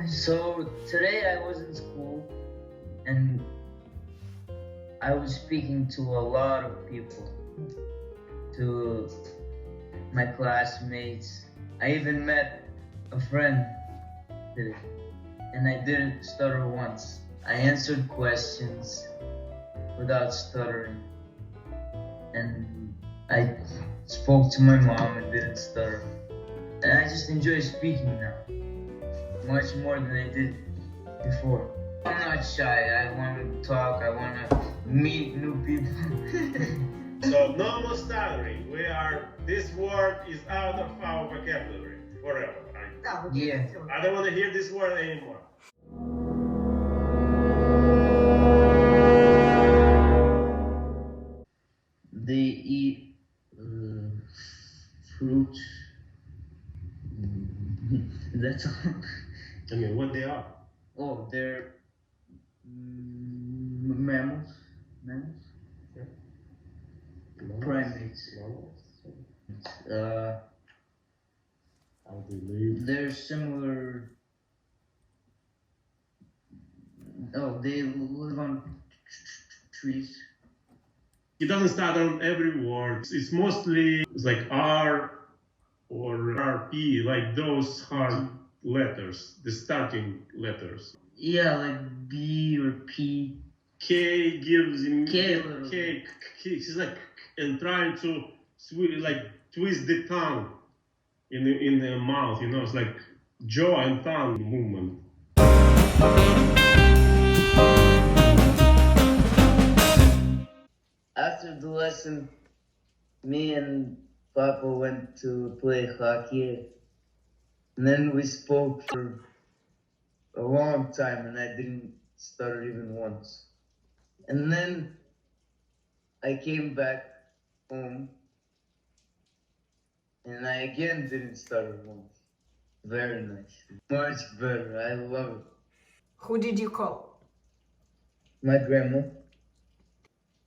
So today I was in school and I was speaking to a lot of people, to my classmates. I even met a friend today, and I didn't stutter once. I answered questions without stuttering, and I spoke to my mom and didn't stutter. And I just enjoy speaking now, much more than I did before. I'm not shy. I want to talk. I want to meet new people. So no more stuttering. This word is out of our vocabulary forever. Yeah. I don't want to hear this word anymore. They eat fruit. That's all. I mean, what they are? Oh, they're mammals. Mammals? Yeah. Primates. How they live? They're similar. Oh, they live on trees. It doesn't start on every word. It's mostly like R or RP, like those hard letters, the starting letters. Yeah, like B or P. K gives him K. He's like and trying to twist the tongue in the mouth. You know, it's like jaw and tongue movement. After the lesson, me and Papa went to play hockey, and then we spoke for a long time, and I didn't stutter even once. And then I came back home, and I again didn't stutter once. Very nice. Much better. I love it. Who did you call? My grandma.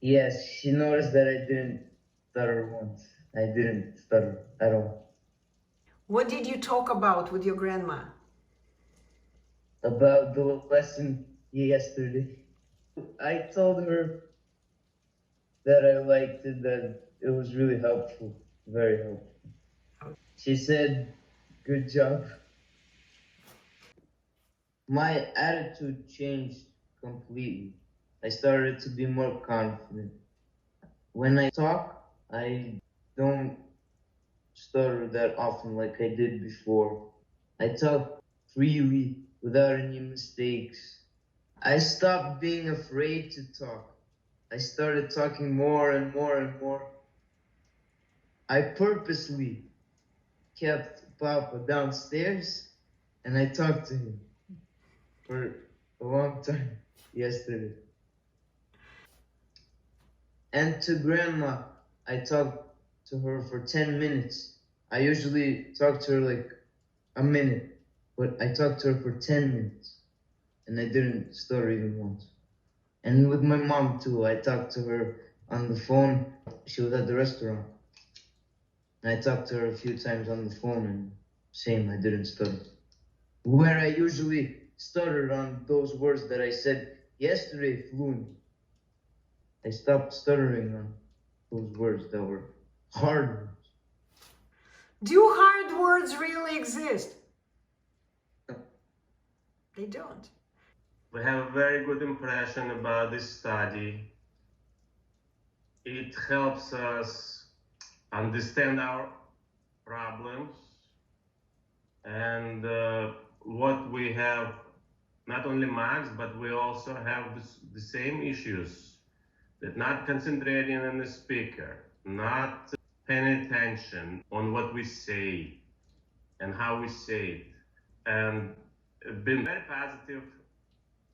Yes, she noticed that I didn't stutter once. I didn't stutter at all. What did you talk about with your grandma? About the lesson yesterday. I told her that I liked it, that it was really helpful, very helpful. She said, good job. My attitude changed completely. I started to be more confident. When I talk, I don't stutter that often like I did before. I talk freely without any mistakes. I stopped being afraid to talk. I started talking more and more and more. I purposely kept Papa downstairs and I talked to him for a long time yesterday. And to Grandma, I talked to her for 10 minutes. I usually talk to her like a minute, but I talked to her for 10 minutes and I didn't stutter even once. And with my mom too, I talked to her on the phone. She was at the restaurant. And I talked to her a few times on the phone and same, I didn't stutter. Where I usually stuttered on those words that I said yesterday fluently, I stopped stuttering on those words that were hard words. Do hard words really exist? No. They don't. We have a very good impression about this study. It helps us understand our problems and what we have, not only Max, but we also have the same issues, that not concentrating on the speaker, not paying attention on what we say and how we say it. And it's been very positive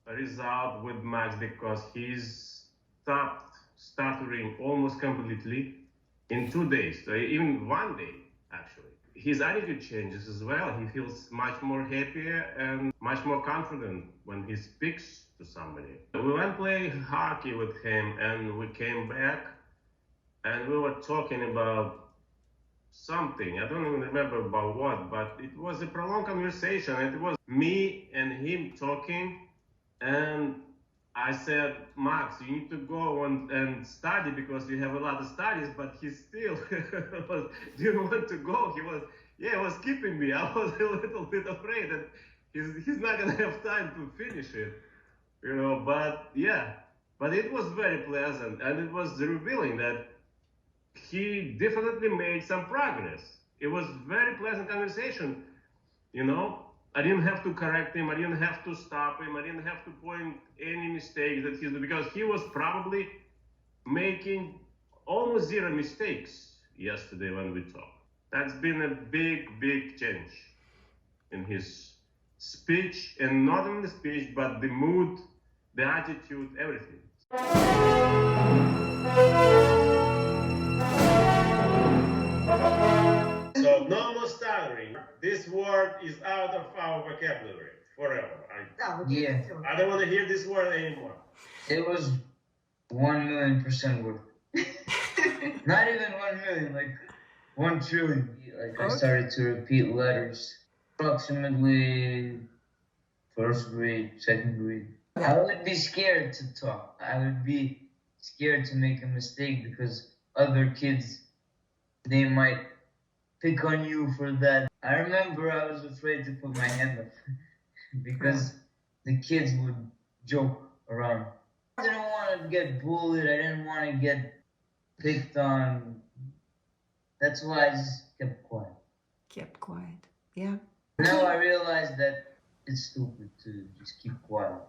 result with Max because he's stopped stuttering almost completely in 2 days, so even 1 day actually. His attitude changes as well. He feels much more happier and much more confident when he speaks to somebody. We went play hockey with him and we came back and we were talking about something. I don't even remember about what, but it was a prolonged conversation. It was me and him talking, and I said, Max, you need to go and study because you have a lot of studies, but he still didn't want to go. He was keeping me. I was a little bit afraid that he's not gonna have time to finish it, but yeah. But it was very pleasant, and it was revealing that he definitely made some progress. It was very pleasant conversation, I didn't have to correct him. I didn't have to stop him. I didn't have to point any mistakes that he's doing, because he was probably making almost zero mistakes yesterday when we talked. That's been a big, big change in his speech, and not only speech, but the mood, the attitude, everything. So no more stuttering. This word is out of our vocabulary forever. Yeah. I don't want to hear this word anymore. It was 1,000,000% worth. Not even 1,000,000, like 1,000,000,000. Like I started to repeat letters. Approximately first grade, second grade. I would be scared to talk. I would be scared to make a mistake because other kids, they might pick on you for that. I remember I was afraid to put my hand up because the kids would joke around. I didn't want to get bullied. I didn't want to get picked on. That's why I just kept quiet. Kept quiet. Yeah. Now I realize that it's stupid to just keep quiet.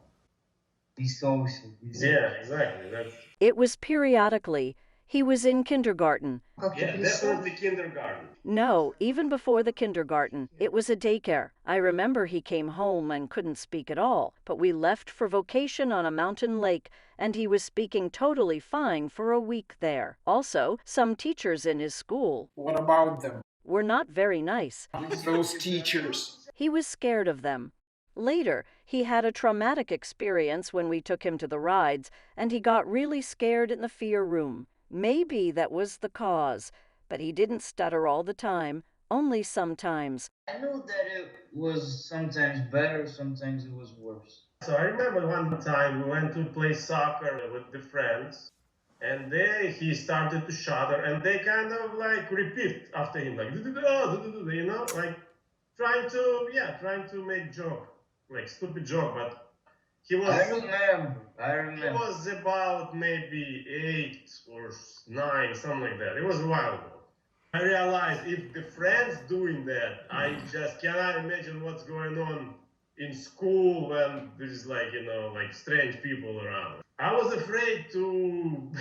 Be social. Yeah, exactly. It was periodically. He was in kindergarten. Yeah, definitely kindergarten. No, even before the kindergarten, it was a daycare. I remember he came home and couldn't speak at all, but we left for vacation on a mountain lake, and he was speaking totally fine for a week there. Also, some teachers in his school. What about them? Were not very nice. Those teachers. He was scared of them. Later, he had a traumatic experience when we took him to the rides, and he got really scared in the fear room. Maybe that was the cause, but he didn't stutter all the time, only sometimes. I knew that it was sometimes better, sometimes it was worse. So I remember one time we went to play soccer with the friends, and there he started to shudder, and they kind of like repeat after him, like, like trying to make joke, like stupid joke, but he was. I remember. He was about maybe 8 or 9, something like that. It was a while ago. I realized if the friends doing that, I just cannot imagine what's going on in school when there's like strange people around. I was afraid to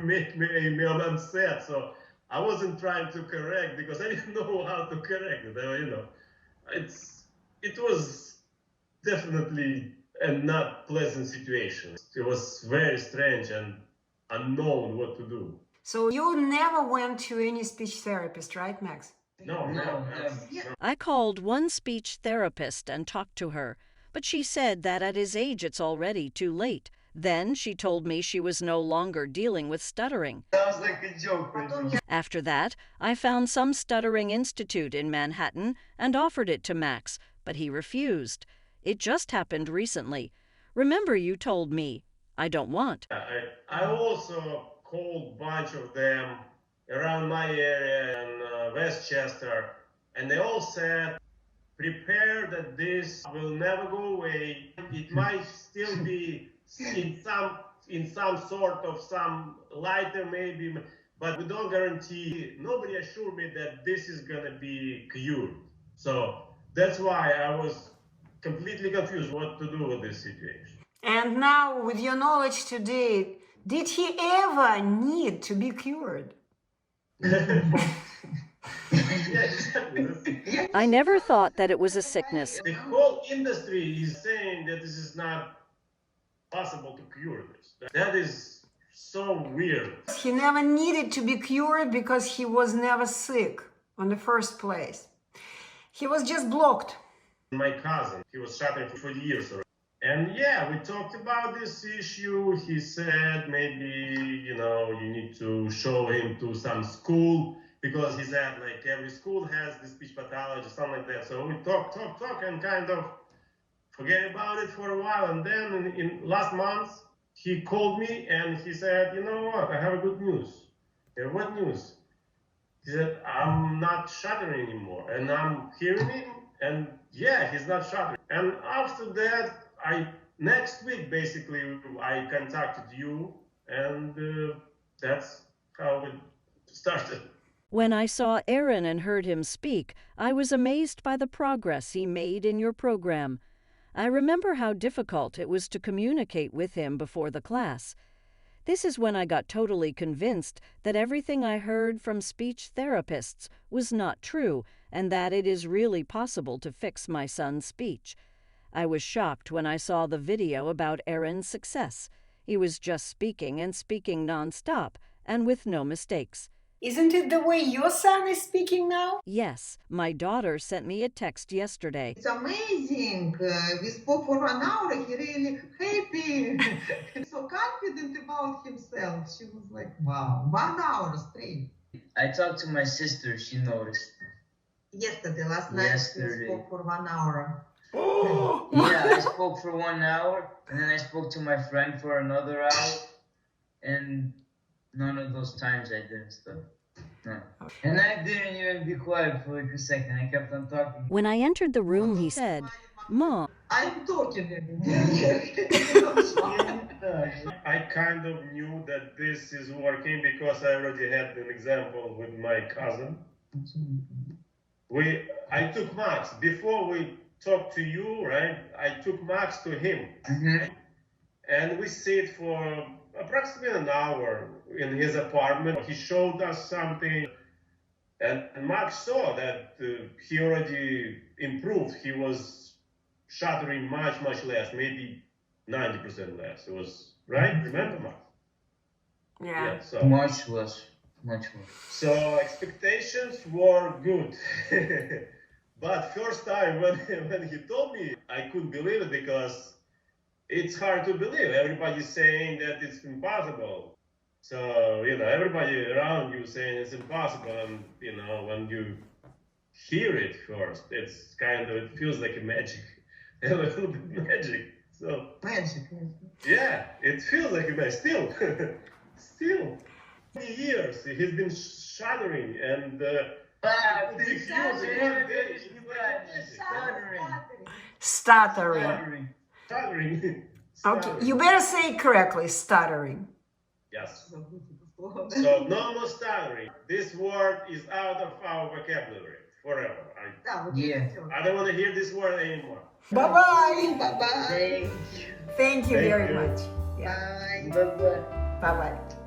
make me upset, so I wasn't trying to correct because I didn't know how to correct it. It was definitely a not pleasant situation. It was very strange and unknown what to do. So you never went to any speech therapist, right, Max? No. I called one speech therapist and talked to her, but she said that at his age it's already too late. Then she told me she was no longer dealing with stuttering. Sounds like a joke. After that, I found some stuttering institute in Manhattan and offered it to Max, but he refused. It just happened recently. Remember you told me, I don't want. I also called a bunch of them around my area in Westchester, and they all said, prepare that this will never go away. It might still be in some sort of some lighter maybe, but we don't guarantee. Nobody assured me that this is gonna be cured. So that's why I was completely confused what to do with this situation. And now, with your knowledge today, did he ever need to be cured? I never thought that it was a sickness. The whole industry is saying that this is not possible to cure this. That is so weird. He never needed to be cured because he was never sick in the first place. He was just blocked. My cousin, he was stuttering for years already. And yeah, we talked about this issue. He said maybe, you need to show him to some school. because he said like every school has the speech pathologist, something like that. So we talk, and kind of forget about it for a while. And then in last month, he called me and he said, you know what, I have a good news. What news? He said, I'm not stuttering anymore. And I'm hearing him, and yeah, he's not stuttering. And after that, next week, basically, I contacted you, and that's how it started. When I saw Aaron and heard him speak, I was amazed by the progress he made in your program. I remember how difficult it was to communicate with him before the class. This is when I got totally convinced that everything I heard from speech therapists was not true and that it is really possible to fix my son's speech. I was shocked when I saw the video about Aaron's success. He was just speaking and speaking nonstop and with no mistakes. Isn't it the way your son is speaking now? Yes, my daughter sent me a text yesterday. It's amazing. We spoke for 1 hour. He really happy. So confident about himself. She was like, wow, 1 hour straight. I talked to my sister, she noticed. Last night we spoke for 1 hour. Oh! Yeah, I spoke for 1 hour, and then I spoke to my friend for another hour, and none of those times I didn't stuff. No. And I didn't even be quiet for like a second. I kept on talking. When I entered the room, he said, Mom. I'm talking. I kind of knew that this is working because I already had an example with my cousin. I took Max. Before we talked to you, right? I took Max to him. Mm-hmm. And we sit for approximately an hour in his apartment. He showed us something, and Max saw that he already improved. He was stuttering much less, maybe 90% less. It was, right? Remember, Max? Yeah. So Much less. So expectations were good. But first time when he told me, I couldn't believe it because it's hard to believe. Everybody's saying that it's impossible. So, everybody around you saying it's impossible. And, when you hear it first, it feels like a magic. A little bit magic. So, Magic. yeah, it feels like a magic. Still. Years, he's been shuddering and Stuttering. Stuttering. Okay, you better say it correctly, stuttering. Yes. So no more stuttering. This word is out of our vocabulary forever. I don't want to hear this word anymore. Bye-bye. Bye-bye. Thank you very you. much. Yeah. Bye. Bye-bye. Bye-bye.